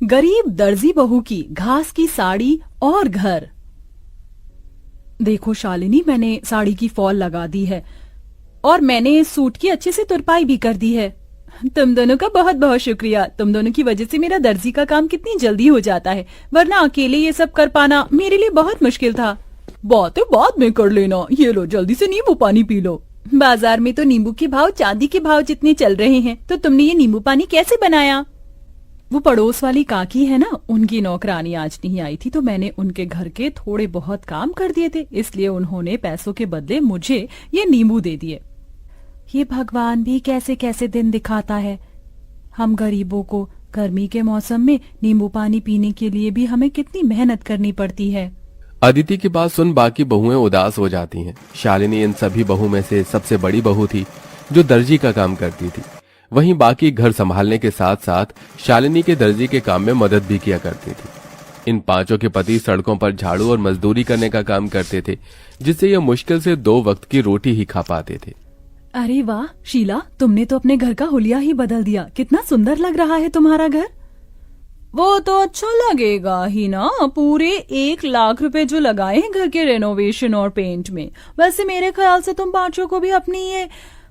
गरीब दर्जी बहू की घास की साड़ी और घर। देखो शालिनी, मैंने साड़ी की फॉल लगा दी है और मैंने सूट की अच्छे से तुरपाई भी कर दी है। तुम दोनों का बहुत बहुत शुक्रिया। तुम दोनों की वजह से मेरा दर्जी का काम कितनी जल्दी हो जाता है, वरना अकेले ये सब कर पाना मेरे लिए बहुत मुश्किल था। बातें बाद में कर लेना, ये लो जल्दी से नींबू पानी पी लो। बाजार में तो नींबू के भाव चांदी के भाव जितने चल रहे हैं, तो तुमने ये नींबू पानी कैसे बनाया? वो पड़ोस वाली काकी है ना, उनकी नौकरानी आज नहीं आई थी, तो मैंने उनके घर के थोड़े बहुत काम कर दिए थे, इसलिए उन्होंने पैसों के बदले मुझे ये नींबू दे दिए। ये भगवान भी कैसे कैसे दिन दिखाता है। हम गरीबों को गर्मी के मौसम में नींबू पानी पीने के लिए भी हमें कितनी मेहनत करनी पड़ती है। अदिति की बात सुन बाकी बहुएं उदास हो जाती हैं। शालिनी इन सभी बहू में से सबसे बड़ी बहू थी जो दर्जी का काम करती थी। वहीं बाकी घर संभालने के साथ साथ शालिनी के दर्जी के काम में मदद भी किया करती थी। इन पांचों के पति सड़कों पर झाड़ू और मजदूरी करने का काम करते थे, जिससे ये मुश्किल से 2 वक्त की रोटी ही खा पाते थे। अरे वाह शीला, तुमने तो अपने घर का हुलिया ही बदल दिया। कितना सुंदर लग रहा है तुम्हारा घर। वो तो अच्छा लगेगा ही ना, पूरे 1 लाख रुपए जो लगाए हैं घर के रेनोवेशन और पेंट में। वैसे मेरे ख्याल से तुम पांचों को भी अपनी ये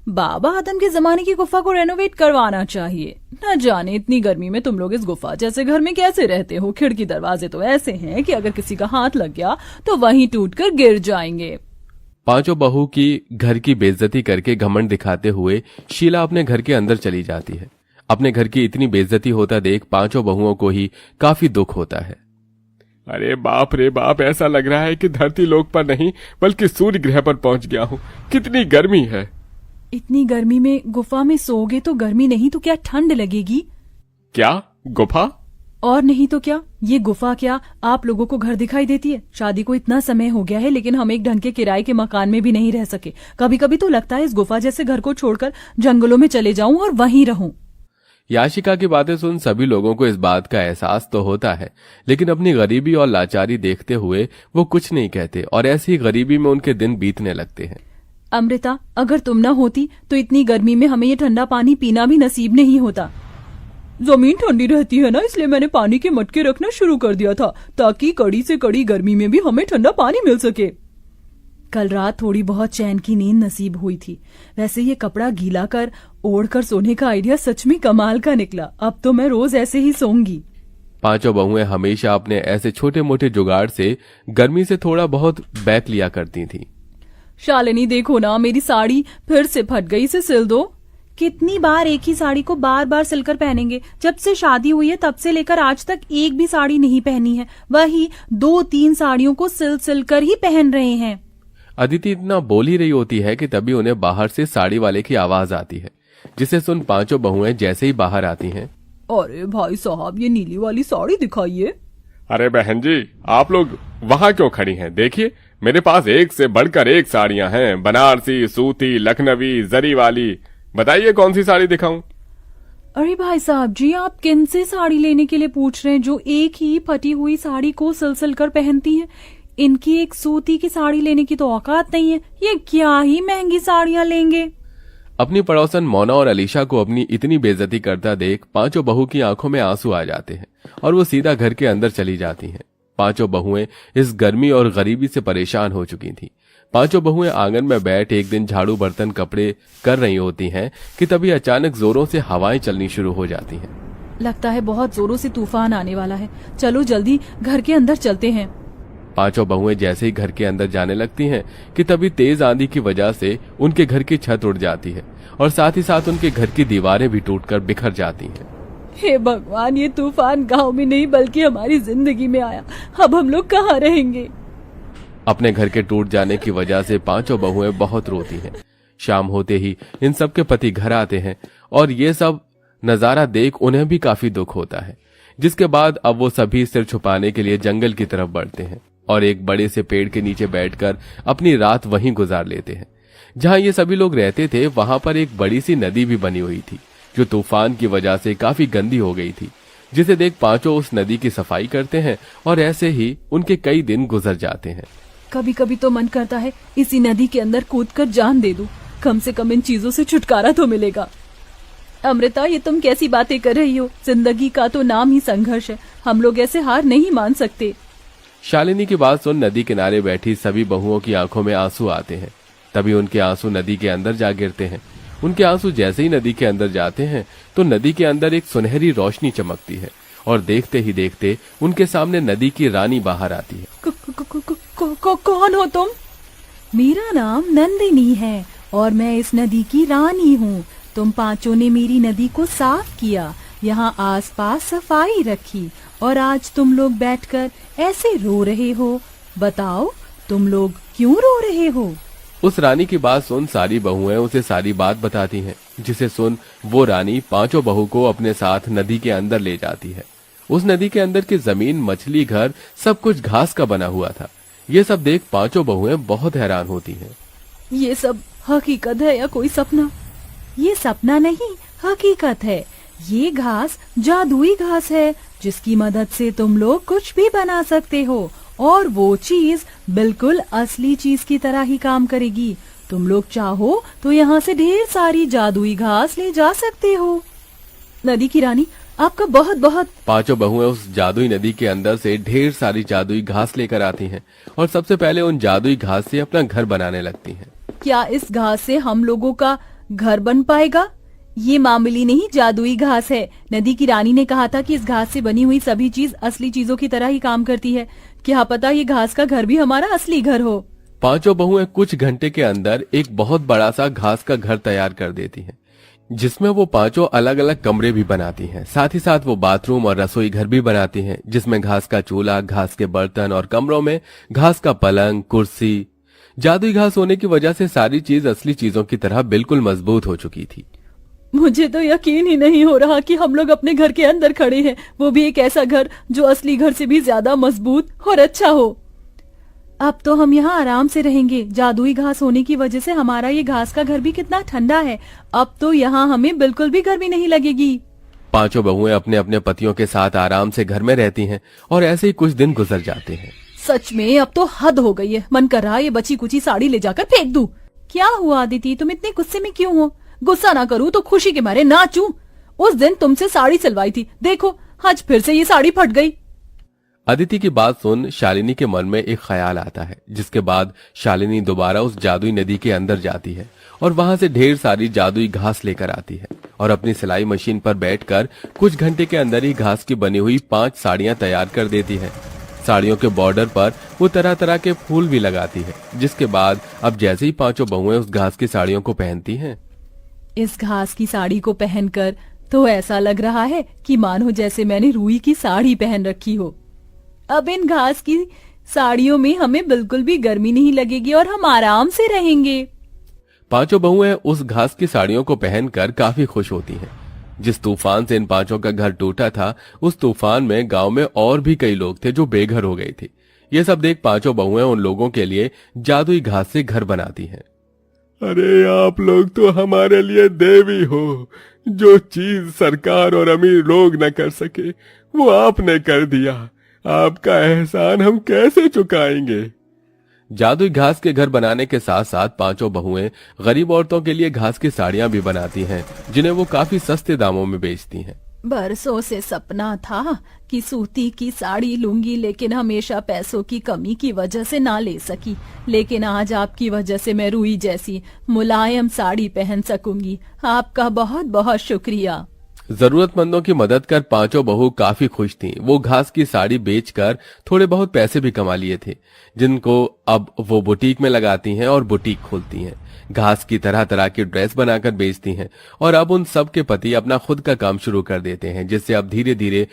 बाबा आदम के जमाने की गुफा को रेनोवेट करवाना चाहिए। न जाने इतनी गर्मी में तुम लोग इस गुफा जैसे घर में कैसे रहते हो। खिड़की दरवाजे तो ऐसे हैं कि अगर किसी का हाथ लग गया तो वहीं टूटकर गिर जाएंगे। पांचों बहू की घर की बेइज्जती करके घमंड दिखाते हुए शीला अपने घर के अंदर चली जाती है। अपने घर की इतनी बेइज्जती होता देख पांचों बहुओं को ही काफी दुख होता है। अरे बाप रे बाप, ऐसा लग रहा है कि धरती लोक पर नहीं बल्कि सूर्य ग्रह पर पहुंच गया हूँ। कितनी गर्मी है। इतनी गर्मी में गुफा में सोओगे तो गर्मी नहीं तो क्या ठंड लगेगी? क्या गुफा? और नहीं तो क्या, ये गुफा क्या आप लोगों को घर दिखाई देती है? शादी को इतना समय हो गया है, लेकिन हम एक ढंग के किराए के मकान में भी नहीं रह सके। कभी कभी तो लगता है इस गुफा जैसे घर को छोड़कर जंगलों में चले जाऊं और वहीं रहूं। याशिका की बातें सुन सभी लोगों को इस बात का एहसास तो होता है, लेकिन अपनी गरीबी और लाचारी देखते हुए वो कुछ नहीं कहते और ऐसी गरीबी में उनके दिन बीतने लगते हैं। अमृता, अगर तुम न होती तो इतनी गर्मी में हमें ये ठंडा पानी पीना भी नसीब नहीं होता। जमीन ठंडी रहती है ना, इसलिए मैंने पानी के मटके रखना शुरू कर दिया था, ताकि कड़ी से कड़ी गर्मी में भी हमें ठंडा पानी मिल सके। कल रात थोड़ी बहुत चैन की नींद नसीब हुई थी। वैसे ये कपड़ा गीला कर ओढ़कर सोने का आइडिया सच में कमाल का निकला। अब तो मैं रोज ऐसे ही सोऊंगी। पांचों बहुएं हमेशा अपने ऐसे छोटे मोटे जुगाड़ से गर्मी से थोड़ा बहुत बैक लिया करती थी। शालिनी देखो ना, मेरी साड़ी फिर से फट गई, इसे सिल दो। कितनी बार एक ही साड़ी को बार बार सिलकर पहनेंगे? जब से शादी हुई है तब से लेकर आज तक एक भी साड़ी नहीं पहनी है। वही 2-3 साड़ियों को सिल कर ही पहन रहे हैं। अदिति इतना बोल ही रही होती है कि तभी उन्हें बाहर से साड़ी वाले की आवाज आती है, जिसे सुन पांचों बहुएं जैसे ही बाहर आती हैं। अरे भाई साहब, ये नीली वाली साड़ी दिखाइए। अरे बहन जी, आप लोग वहाँ क्यों खड़ी हैं? देखिए, मेरे पास एक से बढ़कर एक साड़ियाँ हैं, बनारसी, सूती, लखनवी, जरी वाली। बताइए कौन सी साड़ी दिखाऊं? अरे भाई साहब जी, आप किन से साड़ी लेने के लिए पूछ रहे हैं जो एक ही फटी हुई साड़ी को सिल कर पहनती हैं? इनकी एक सूती की साड़ी लेने की तो औकात नहीं है। ये क्या ही महंगी साड़ियाँ लेंगे। अपनी पड़ोसन मोना और अलीशा को अपनी इतनी बेइज्जती करता देख पांचों बहू की आंखों में आंसू आ जाते हैं और वो सीधा घर के अंदर चली जाती हैं। पांचों बहुएं इस गर्मी और गरीबी से परेशान हो चुकी थीं। पांचों बहुएं आंगन में बैठ एक दिन झाड़ू बर्तन कपड़े कर रही होती हैं कि तभी अचानक जोरों से हवाएं चलनी शुरू हो जाती हैं। लगता है बहुत जोरों से तूफान आने वाला है। चलो जल्दी घर के अंदर चलते हैं। पांचों बहुएं जैसे ही घर के अंदर जाने लगती हैं कि तभी तेज आंधी की वजह से उनके घर की छत उड़ जाती है और साथ ही साथ उनके घर की दीवारें भी टूटकर बिखर जाती हैं। हे भगवान, ये तूफान गांव में नहीं बल्कि हमारी जिंदगी में आया। अब हम लोग कहाँ रहेंगे? अपने घर के टूट जाने की वजह से पांचों बहुएं बहुत रोती हैं। शाम होते ही इन सब के पति घर आते हैं और ये सब नजारा देख उन्हें भी काफी दुख होता है, जिसके बाद अब वो सभी सिर छुपाने के लिए जंगल की तरफ बढ़ते हैं और एक बड़े से पेड़ के नीचे बैठकर अपनी रात वहीं गुजार लेते हैं। जहां ये सभी लोग रहते थे वहां पर एक बड़ी सी नदी भी बनी हुई थी, जो तूफान की वजह से काफी गंदी हो गई थी, जिसे देख पांचों उस नदी की सफाई करते हैं और ऐसे ही उनके कई दिन गुजर जाते हैं। कभी कभी तो मन करता है इसी नदी के अंदर कूदकर जान दे दूं, कम से कम इन चीजों से छुटकारा तो मिलेगा। अमृता, ये तुम कैसी बातें कर रही हो? जिंदगी का तो नाम ही संघर्ष है, हम लोग ऐसे हार नहीं मान सकते। शालिनी की बात सुन नदी किनारे बैठी सभी बहुओं की आंखों में आंसू आते हैं। तभी उनके आंसू नदी के अंदर जा गिरते हैं। उनके आंसू जैसे ही नदी के अंदर जाते हैं तो नदी के अंदर एक सुनहरी रोशनी चमकती है और देखते ही देखते उनके सामने नदी की रानी बाहर आती है। कौन हो तुम? मेरा नाम नंदिनी है और मैं इस नदी की रानी हूँ। तुम पांचों ने मेरी नदी को साफ किया, यहाँ आसपास सफाई रखी और आज तुम लोग बैठकर ऐसे रो रहे हो। बताओ, तुम लोग क्यों रो रहे हो? उस रानी की बात सुन सारी बहुएं उसे सारी बात बताती हैं, जिसे सुन वो रानी पांचों बहू को अपने साथ नदी के अंदर ले जाती है। उस नदी के अंदर की जमीन, मछली घर सब कुछ घास का बना हुआ था। ये सब देख पांचों बहुएं बहुत हैरान होती हैं। ये सब हकीकत है या कोई सपना? ये सपना नहीं, हकीकत है। ये घास जादुई घास है जिसकी मदद से तुम लोग कुछ भी बना सकते हो और वो चीज बिल्कुल असली चीज की तरह ही काम करेगी। तुम लोग चाहो तो यहाँ से ढेर सारी जादुई घास ले जा सकते हो। नदी की रानी, आपका बहुत बहुत। पांचों बहुएं उस जादुई नदी के अंदर से ढेर सारी जादुई घास लेकर आती हैं और सबसे पहले उन जादुई घास से अपना घर बनाने लगती हैं। क्या इस घास से हम लोगों का घर बन पाएगा? ये मामूली नहीं, जादुई घास है। नदी की रानी ने कहा था कि इस घास से बनी हुई सभी चीज असली चीजों की तरह ही काम करती है। क्या पता ये घास का घर भी हमारा असली घर हो। पांचों बहुएं कुछ घंटे के अंदर एक बहुत बड़ा सा घास का घर तैयार कर देती हैं, जिसमें वो पांचों अलग अलग कमरे भी बनाती हैं। साथ ही साथ वो बाथरूम और रसोई घर भी बनाती हैं, जिसमें घास का चूल्हा, घास के बर्तन और कमरों में घास का पलंग, कुर्सी। जादुई घास होने की वजह से सारी चीज असली चीजों की तरह बिल्कुल मजबूत हो चुकी थी। मुझे तो यकीन ही नहीं हो रहा कि हम लोग अपने घर के अंदर खड़े हैं, वो भी एक ऐसा घर जो असली घर से भी ज्यादा मजबूत और अच्छा हो। अब तो हम यहाँ आराम से रहेंगे। जादुई घास होने की वजह से हमारा ये घास का घर भी कितना ठंडा है। अब तो यहाँ हमें बिल्कुल भी गर्मी नहीं लगेगी। पांचों बहुएं अपने अपने पतियों के साथ आराम से घर में रहती हैं और ऐसे ही कुछ दिन गुजर जाते हैं। सच में अब तो हद हो गई है। मन कर रहा है ये बची कुची साड़ी ले जाकर फेंक दूं। क्या हुआ अदिति, तुम इतने गुस्से में क्यों हो? गुस्सा ना करूं तो खुशी के मारे नाचूं। उस दिन तुमसे साड़ी सिलवाई थी, देखो आज फिर से ये साड़ी फट गई। अदिति की बात सुन शालिनी के मन में एक ख्याल आता है, जिसके बाद शालिनी दोबारा उस जादुई नदी के अंदर जाती है और वहां से ढेर सारी जादुई घास लेकर आती है और अपनी सिलाई मशीन पर बैठकर कुछ घंटे के अंदर ही घास की बनी हुई 5 साड़ियां तैयार कर देती है। साड़ियों के बॉर्डर पर वो तरह तरह के फूल भी लगाती है, जिसके बाद अब जैसे ही पांचों बहुएं उस घास की साड़ियों को पहनती हैं, इस घास की साड़ी को पहनकर तो ऐसा लग रहा है कि मानो जैसे मैंने रुई की साड़ी पहन रखी हो। अब इन घास की साड़ियों में हमें बिल्कुल भी गर्मी नहीं लगेगी और हम आराम से रहेंगे। पांचों बहुएं उस घास की साड़ियों को पहनकर काफी खुश होती हैं। जिस तूफान से इन पांचों का घर टूटा था, उस तूफान में गांव में और भी कई लोग थे जो बेघर हो गए थे। ये सब देख पांचों बहुएं उन लोगों के लिए जादुई घास से घर बनाती हैं। अरे आप लोग तो हमारे लिए देवी हो। जो चीज सरकार और अमीर लोग न कर सके वो आपने कर दिया। आपका एहसान हम कैसे चुकाएंगे? जादुई घास के घर बनाने के साथ साथ पांचों बहुएं गरीब औरतों के लिए घास की साड़ियां भी बनाती हैं, जिन्हें वो काफी सस्ते दामों में बेचती हैं। बरसों से सपना था कि सूती की साड़ी लूंगी, लेकिन हमेशा पैसों की कमी की वजह से ना ले सकी। लेकिन आज आपकी वजह से मैं रुई जैसी मुलायम साड़ी पहन सकूंगी। आपका बहुत बहुत शुक्रिया। जरूरतमंदों की मदद कर पांचों बहू काफी खुश थीं। वो घास की साड़ी बेचकर थोड़े बहुत पैसे भी कमा लिए थे, जिनको अब वो बुटीक में लगाती हैं और बुटीक खोलती हैं। घास की तरह तरह की ड्रेस बनाकर बेचती हैं और अब उन सब के पति अपना खुद का काम शुरू कर देते हैं, जिससे अब धीरे धीरे